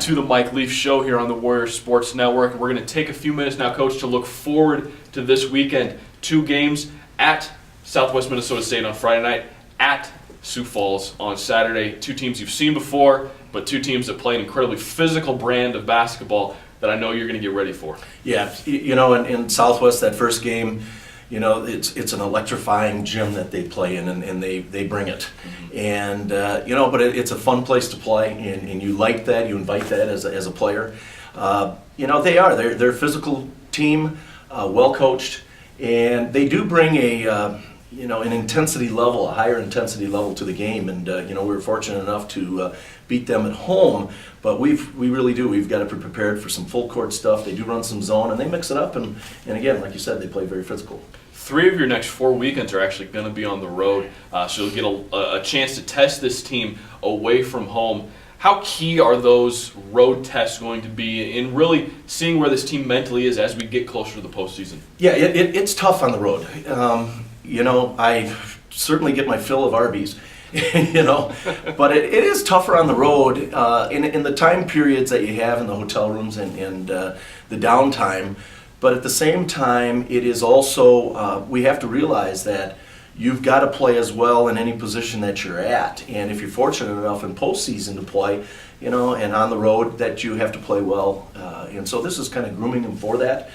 to the Mike Leaf Show here on the Warriors Sports Network. We're going to take a few minutes now, Coach, to look forward to this weekend. 2 games at Southwest Minnesota State on Friday night, at Sioux Falls on Saturday. 2 teams you've seen before, but 2 teams that play an incredibly physical brand of basketball that I know you're going to get ready for. Yeah, in Southwest, that first game, it's an electrifying gym that they play in, and they bring it. And, but it's a fun place to play, and you like that, you invite that as a player. They're a physical team, well coached, and they do bring an intensity level, a higher intensity level to the game. And, we were fortunate enough to beat them at home, but we really do. We've got to be prepared for some full court stuff. They do run some zone, and they mix it up, and again, like you said, they play very physical. 3 of your next 4 weekends are actually going to be on the road, so you'll get a chance to test this team away from home. How key are those road tests going to be in really seeing where this team mentally is as we get closer to the postseason? Yeah, it's tough on the road. I certainly get my fill of Arby's, but it is tougher on the road in the time periods that you have in the hotel rooms and the downtime. But at the same time, it is also, we have to realize that you've got to play as well in any position that you're at. And if you're fortunate enough in postseason to play, and on the road, that you have to play well. And so this is kind of grooming them for that.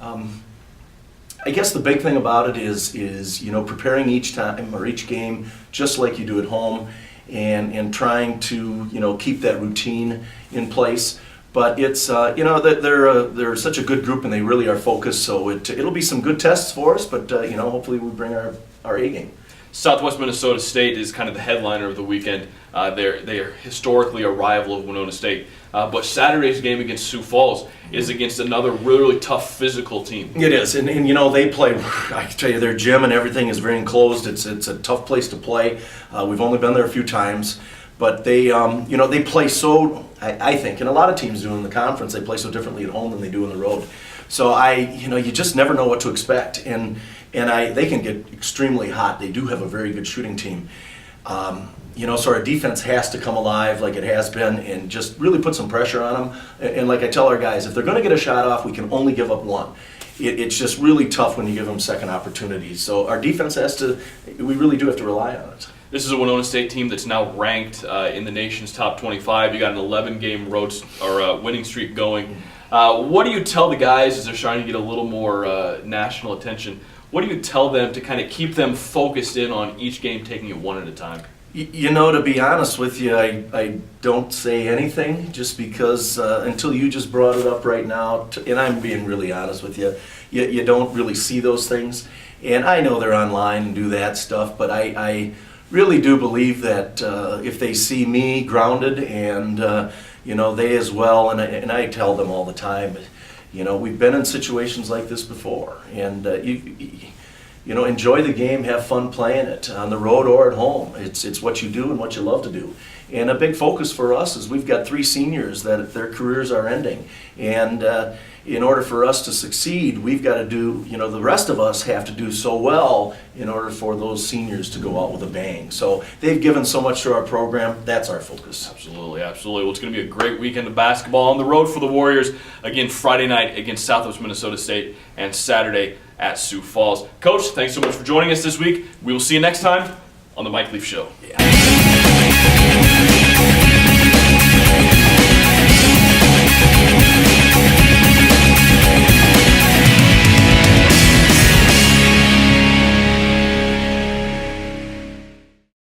I guess the big thing about it is preparing each time or each game just like you do at home, and trying to keep that routine in place. But it's they're such a good group, and they really are focused. So it'll be some good tests for us. But hopefully we bring our A game. Southwest Minnesota State is kind of the headliner of the weekend. They are historically a rival of Winona State. But Saturday's game against Sioux Falls is against another really tough physical team. It is, and they play. I can tell you, their gym and everything is very enclosed. It's a tough place to play. We've only been there a few times, but they play so. I think, and a lot of teams do in the conference, they play so differently at home than they do on the road. So you just never know what to expect, and they can get extremely hot. They do have a very good shooting team. So our defense has to come alive like it has been and just really put some pressure on them. And like I tell our guys, if they're going to get a shot off, we can only give up one. It's just really tough when you give them second opportunities. So our defense we really do have to rely on it. This is a Winona State team that's now ranked in the nation's top 25. You got an 11-game winning streak going. What do you tell the guys as they're trying to get a little more national attention? What do you tell them to kind of keep them focused in on each game, taking it one at a time? To be honest with you, I don't say anything just because until you just brought it up right now, and I'm being really honest with you, you don't really see those things. And I know they're online and do that stuff, but I really do believe that if they see me grounded and they as well, and I tell them all the time, we've been in situations like this before, and enjoy the game, have fun playing it on the road or at home. It's what you do and what you love to do. And a big focus for us is we've got 3 seniors that their careers are ending, and in order for us to succeed, we've got to do, the rest of us have to do so well in order for those seniors to go out with a bang. So they've given so much to our program. That's our focus. Absolutely. Well, it's going to be a great weekend of basketball on the road for the Warriors. Again, Friday night against Southwest Minnesota State and Saturday at Sioux Falls. Coach, thanks so much for joining us this week. We will see you next time on the Mike Leaf Show. Yeah.